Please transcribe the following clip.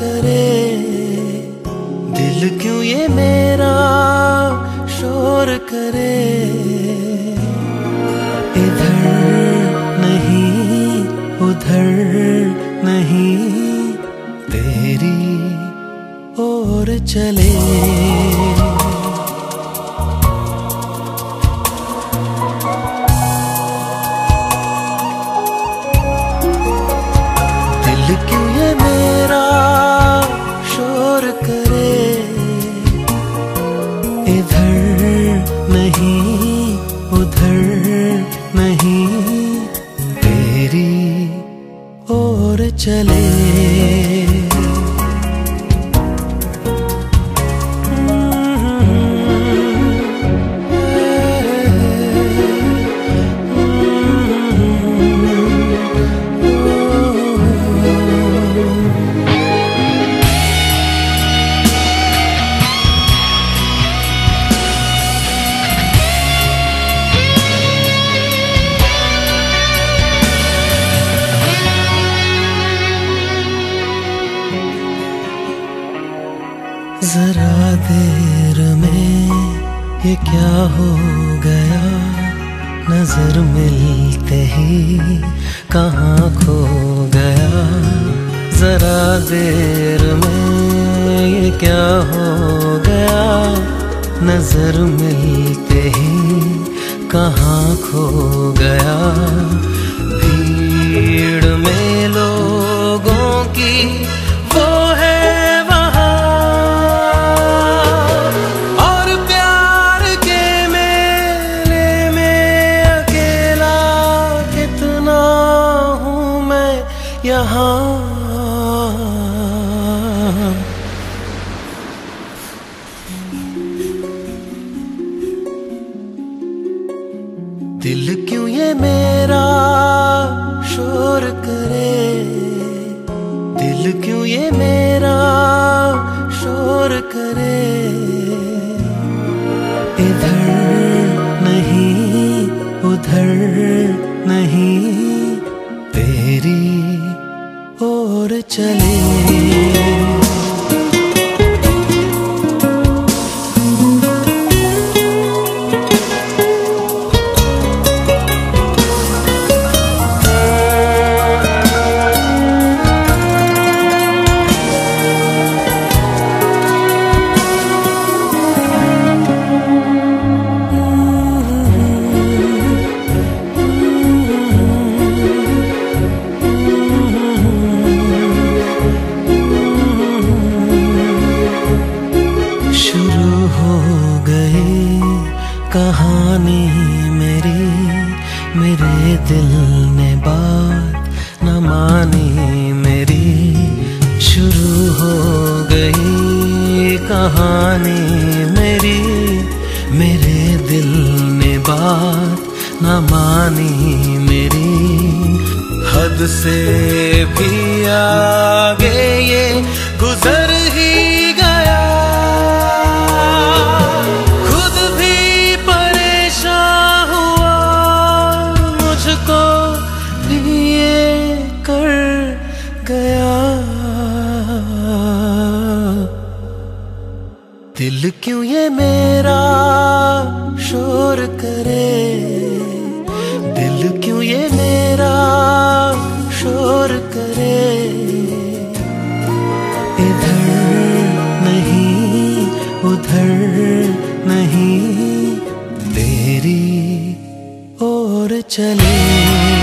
करे, दिल क्यों ये मेरा शोर करे। इधर नहीं उधर नहीं, तेरी ओर चले। दिल क्यों ये मेरा शोर करे, इधर नहीं उधर नहीं, तेरी ओर चले। जरा देर में ये क्या हो गया, नजर मिलते ही कहाँ खो गया। जरा देर में ये क्या हो गया, नजर मिलते ही कहाँ खो गया। भीड़ में लोगों की वो है यहाँ। दिल क्यों ये मेरा शोर करे, दिल क्यों ये मेरा शोर करे। इधर नहीं उधर नहीं, तेरी ओर चले। कहानी मेरी, मेरे दिल ने बात न मानी मेरी। शुरू हो गई कहानी मेरी, मेरे दिल ने बात न मानी मेरी। हद से भी आगे ये गुजर ही गया, दिल क्यों ये मेरा शोर करे, दिल क्यों ये मेरा शोर करे। इधर नहीं उधर नहीं, तेरी ओर चले।